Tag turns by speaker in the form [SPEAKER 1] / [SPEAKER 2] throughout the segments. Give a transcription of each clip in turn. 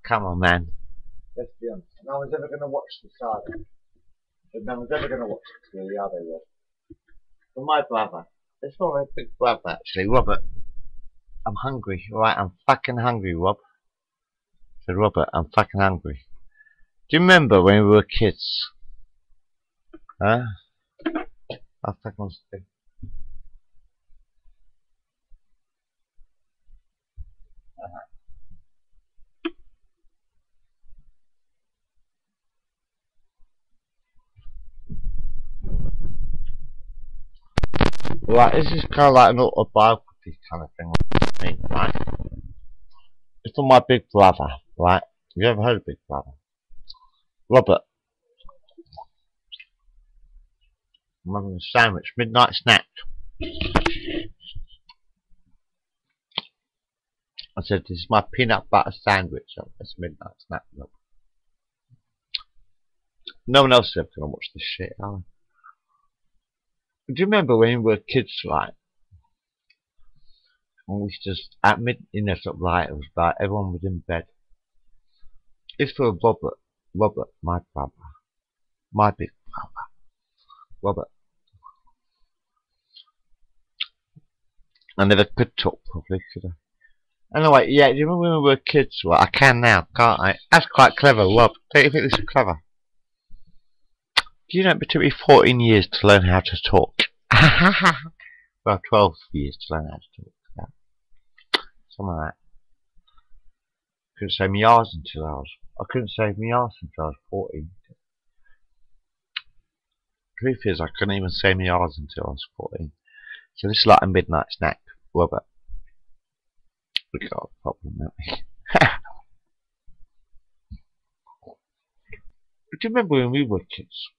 [SPEAKER 1] come on, man.
[SPEAKER 2] Let's be honest. No one's ever going to watch the saga. But no one's ever going to watch it, really, are they, Rob?
[SPEAKER 1] For my brother. It's for my big brother, actually. Robert, I'm hungry. Alright, I'm fucking hungry, Rob. I said, Robert, I'm fucking hungry. Do you remember when we were kids? Huh? I'll fucking on stick. Right, this is kind of like an autobiography kind of thing, right? It's for my big brother, right? You ever heard of Big Brother? Robert. I'm having a sandwich, midnight snack. I said, this is my peanut butter sandwich. That's a midnight snack. Look. No one else is ever going to watch this shit, are they? Do you remember when we were kids, right? And we just, at midnight, sort of like, it was like, everyone was in bed. It's for Robert. Robert, my brother. My big brother. Robert. I never could talk properly, could I? Anyway, yeah, do you remember when we were kids? Well, I can now, can't I? That's quite clever, Rob. Don't you think this is clever? Do you know it took me 14 years to learn how to talk? Well, 12 years to learn how to talk. Yeah. Something like that. Couldn't say me arse until I couldn't say me arse until I was 14. Truth is, I couldn't even say me arse until I was 14. So this is like a midnight snack, Robert. We got a problem, don't we? Do you remember when we were kids?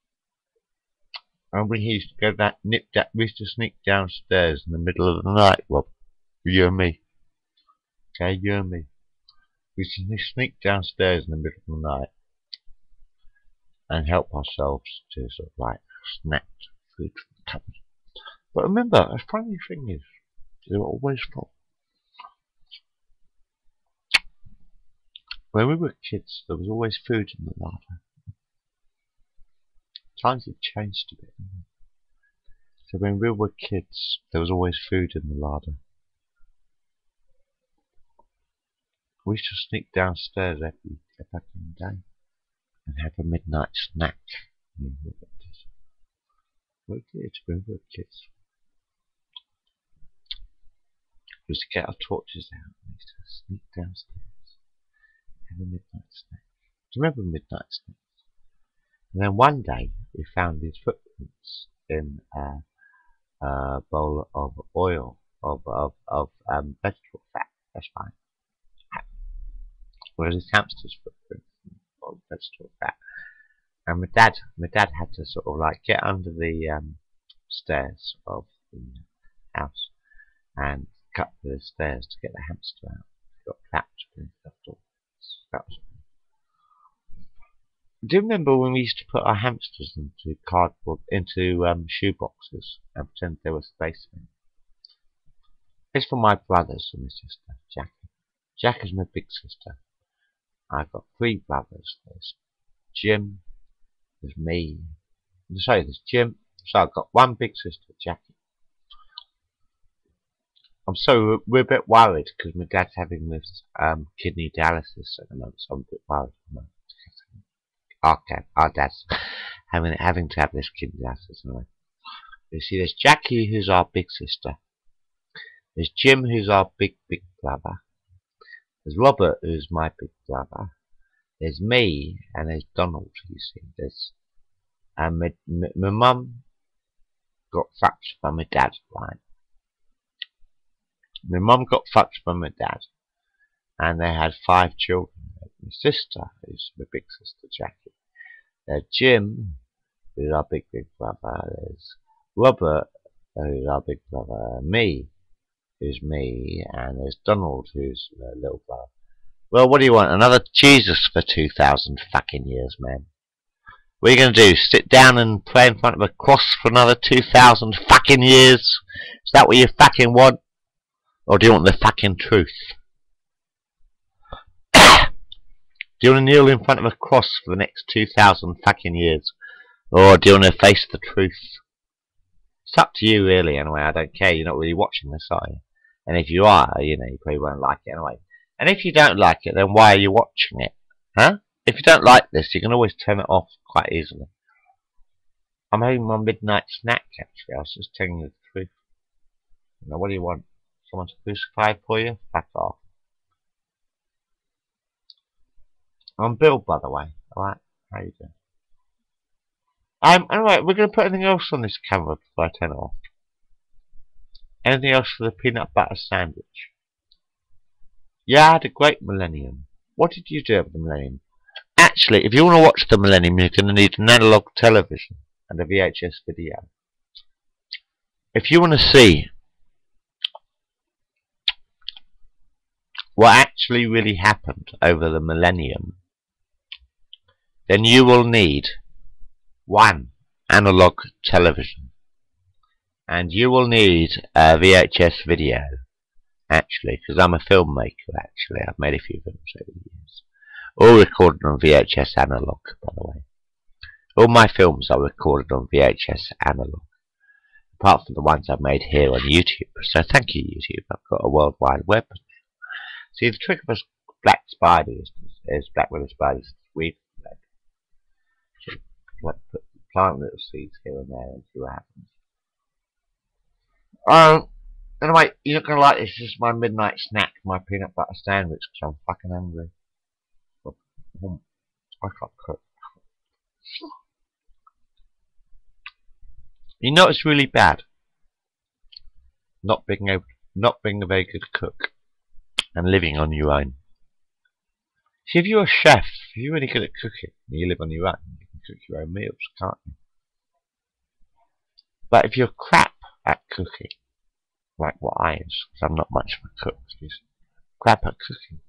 [SPEAKER 1] And we used to go that we used to sneak downstairs in the middle of the night, Rob. You and me. Okay, you and me. We used to sneak downstairs in the middle of the night and help ourselves to sort of like snack food from the cupboard. But remember, the funny thing is, they were always full. When we were kids, there was always food in the larder. Times have changed a bit. So when we were kids, there was always food in the larder. We used to sneak downstairs every fucking day and have a midnight snack. We did when we were kids. We used to get our torches out and we used to sneak downstairs and have a midnight snack. Do you remember midnight snacks? And then one day we found these footprints in a bowl of oil of vegetable fat. That's fine. Well, these hamsters' footprints in a bowl of vegetable fat. And my dad had to sort of like get under the stairs of the house and cut the stairs to get the hamster out. He got trapped beneath the door. That was. Do you remember when we used to put our hamsters into cardboard, into shoe boxes and pretend they were spacemen? It's for my brothers and my sister, Jackie. Jack is my big sister. I've got 3 brothers. There's Jim, there's me. Sorry, there's Jim. So I've got 1 big sister, Jackie. We're a bit worried because my dad's having this kidney dialysis at the moment, so I'm a bit worried. Our dad's having to have this kidney dialysis anyway. You see, there's Jackie, who's our big sister. There's Jim, who's our big brother. There's Robert, who's my big brother. There's me, and there's Donald, you see. There's my mum got fucked by my dad, right? My mum got fucked by my dad, and they had 5 children. My sister, who's my big sister, Jackie. There's Jim, who's our big brother. There's Robert, who's our big brother. Me, who's me. And there's Donald, who's the little brother. Well, what do you want? Another Jesus for 2,000 fucking years, man. What are you going to do? Sit down and pray in front of a cross for another 2,000 fucking years? Is that what you fucking want? Or do you want the fucking truth? Do you want to kneel in front of a cross for the next 2,000 fucking years? Or do you want to face the truth? It's up to you, really, anyway. I don't care. You're not really watching this, are you? And if you are, you know, you probably won't like it anyway. And if you don't like it, then why are you watching it? Huh? If you don't like this, you can always turn it off quite easily. I'm having my midnight snack, actually. I was just telling you the truth. You know, what do you want? Someone to crucify for you? Fuck off. I'm Bill, by the way. Alright? How you doing? Anyway, we're going to put anything else on this camera before I turn it off. Anything else for the peanut butter sandwich? Yeah, I had a great millennium. What did you do over the millennium? Actually, if you want to watch the millennium, you're going to need an analog television and a VHS video. If you want to see what actually really happened over the millennium, then you will need one analog television and you will need a VHS video, actually, because I'm a filmmaker. Actually, I've made a few films over the years, all recorded on VHS analog, by the way. All my films are recorded on VHS analog, apart from the ones I've made here on YouTube. So thank you, YouTube. I've got a World Wide Web. See, the trick of a black spider is black widow spiders. We've plant little seeds here and there and see what happens. Anyway, you're not going to like this. This is my midnight snack, my peanut butter sandwich, because I'm fucking hungry. I can't cook. You know it's really bad not being a very good cook and living on your own. See, if you're a chef, if you're really good at cooking and you live on your own, you can cook your own meals, can't you? But if you're crap at cooking, like what I is, because I'm not much of a cook, is crap at cooking,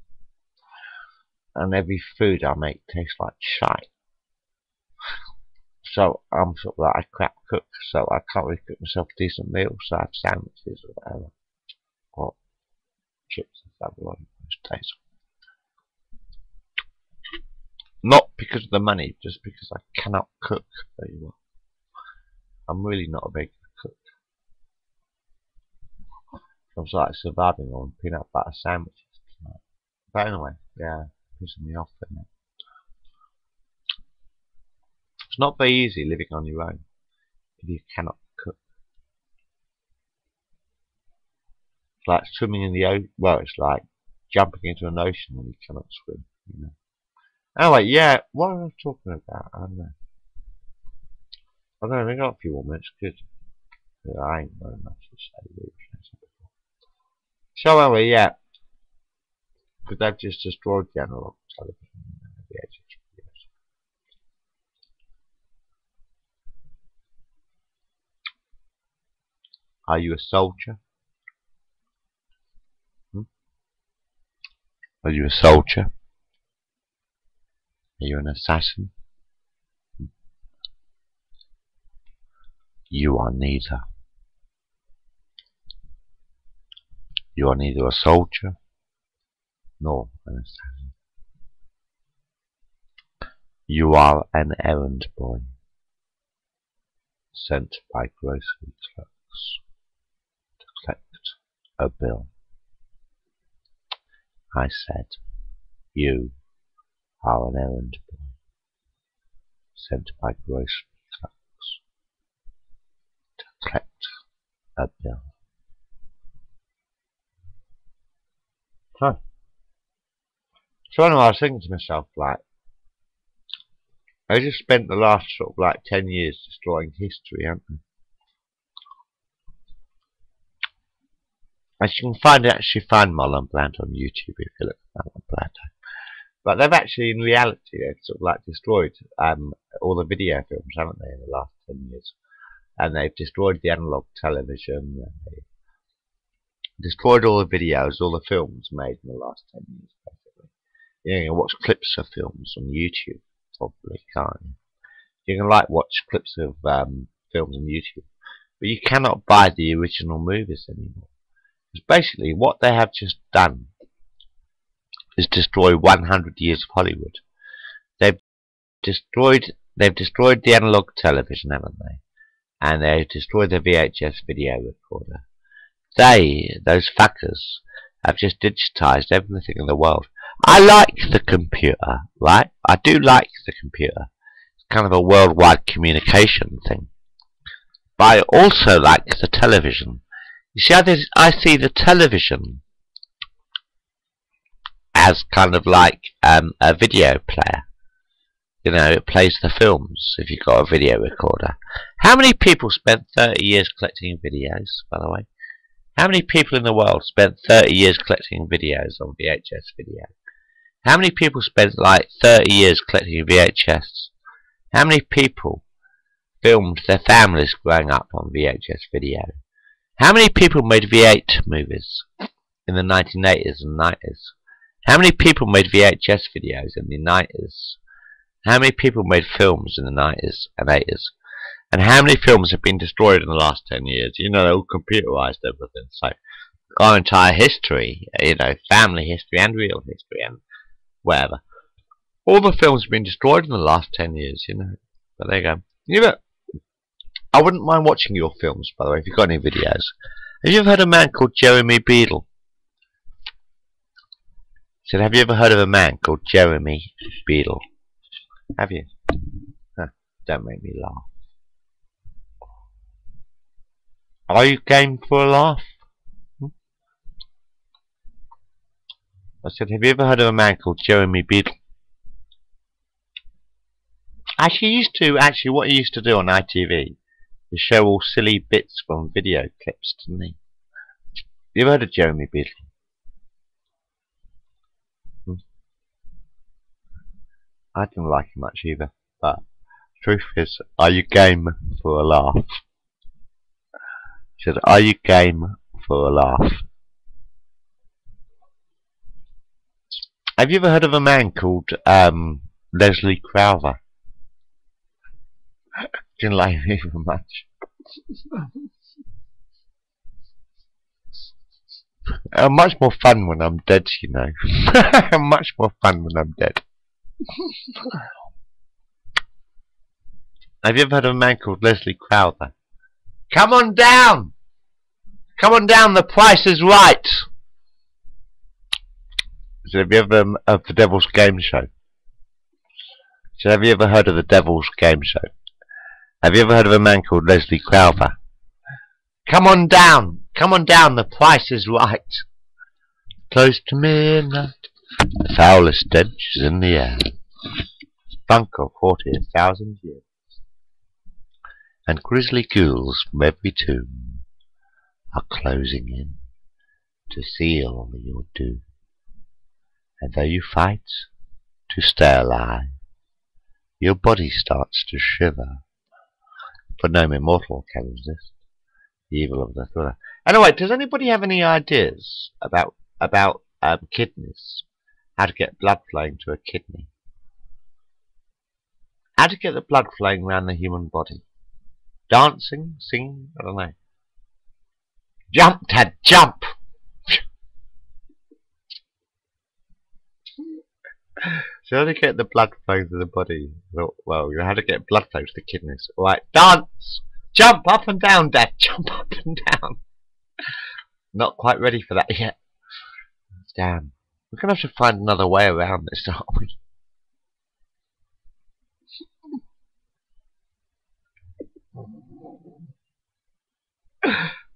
[SPEAKER 1] and every food I make tastes like shite. So I'm sort of like a crap cook, so I can't really cook myself a decent meal, so I have sandwiches or whatever, or chips and stuff like most days. Not because of the money, just because I cannot cook very well. I'm really not a very good cook. I'm sort of like surviving on peanut butter sandwiches tonight. But anyway, yeah, pissing me off at that. It's not very easy living on your own if you cannot cook. It's like swimming in the ocean. Well, it's like jumping into an ocean when you cannot swim, you know. Anyway, yeah, what was I talking about? I don't know. We got a few more minutes, good. I ain't very much to say, really. So anyway, yeah. Because they've just destroyed the analog television and the VHS videos. Are you a soldier? Are you a soldier? Are you an assassin? You are neither. You are neither a soldier nor an assassin. You are an errand boy sent by grocery clerks to collect a bill. I said, you are an errand boy sent by grocery clerks to collect a bill. Huh. So anyway, I was thinking to myself, like, I just spent the last sort of like 10 years destroying history, haven't I? As you can actually find Marlon Brando on YouTube if you look at Marlon Brando. But they've actually, in reality, they've sort of like destroyed all the video films, haven't they, in the last 10 years? And they've destroyed the analog television, and they destroyed all the videos, all the films made in the last 10 years, basically. You can watch clips of films on YouTube, probably, can't you? You can like watch clips of films on YouTube, but you cannot buy the original movies anymore. Because basically what they have just done is destroy 100 years of Hollywood. destroyed the analog television, haven't they? And they've destroyed the VHS video recorder. Those fuckers, have just digitized everything in the world. I like the computer, right? I do like the computer. It's kind of a worldwide communication thing. But I also like the television. You see, I see the television as kind of like a video player. You know, it plays the films if you've got a video recorder. How many people spent 30 years collecting videos, by the way? How many people in the world spent 30 years collecting videos on VHS video? How many people spent like 30 years collecting VHS? How many people filmed their families growing up on VHS video? How many people made V8 movies in the 1980s and 90s? How many people made VHS videos in the 90s? How many people made films in the 90s and 80s? And how many films have been destroyed in the last 10 years? You know, they're all computerized, everything. So, our entire history, you know, family history and real history and whatever. All the films have been destroyed in the last 10 years, you know. But there you go. You know, I wouldn't mind watching your films, by the way, if you've got any videos. Have you ever heard of a man called Jeremy Beadle? I said, have you ever heard of a man called Jeremy Beadle? Have you? Huh, don't make me laugh. Are you game for a laugh? I said, have you ever heard of a man called Jeremy Beadle? What he used to do on ITV is show all silly bits from video clips, didn't he? You ever heard of Jeremy Beadle? I didn't like him much either, but truth is, are you game for a laugh? He said, are you game for a laugh? Have you ever heard of a man called Leslie Crowther? Didn't like him even much. I'm much more fun when I'm dead, you know. I'm much more fun when I'm dead. Have you ever heard of a man called Leslie Crowther? Come on down! Come on down, the price is right! So have you ever heard of the Devil's Game Show? So have you ever heard of the Devil's Game Show? Have you ever heard of a man called Leslie Crowther? Come on down! Come on down, the price is right! Close to midnight, the foulest stench is in the air. Funk of 40,000 years. And grisly ghouls from every tomb are closing in to seal your doom. And though you fight to stay alive, your body starts to shiver, for no immortal can resist the evil of the thriller. Anyway, does anybody have any ideas about kidneys? How to get blood flowing to a kidney? How to get the blood flowing around the human body? Dancing? Singing? I don't know. Jump, Dad, jump! So how to get the blood flowing to the body? Well, you know how to get blood flow to the kidneys. Right, dance! Jump up and down, Dad! Jump up and down! Not quite ready for that yet. Damn. We're going to have to find another way around this, aren't we?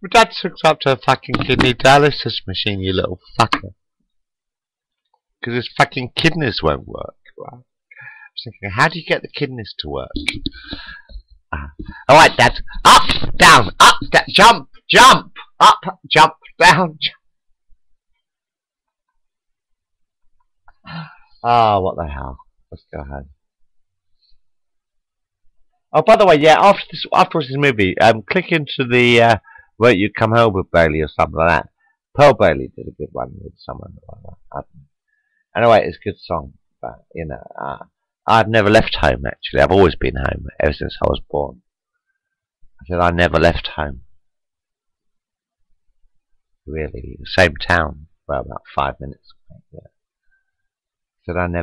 [SPEAKER 1] My dad's hooked up to a fucking kidney dialysis machine, you little fucker. Because his fucking kidneys won't work. Right? I was thinking, how do you get the kidneys to work? Alright, Dad. Up, down, jump, jump, up, jump, down, jump. Ah, what the hell. Let's go home. Oh, by the way, yeah, after this movie, click into the Won't You Come Home with Bailey or something like that. Pearl Bailey did a good one with someone like that. I don't know. Anyway, it's a good song, but, you know, I've never left home, actually. I've always been home, ever since I was born. I said I never left home. Really, the same town, well, about 5 minutes. Yeah. I said I never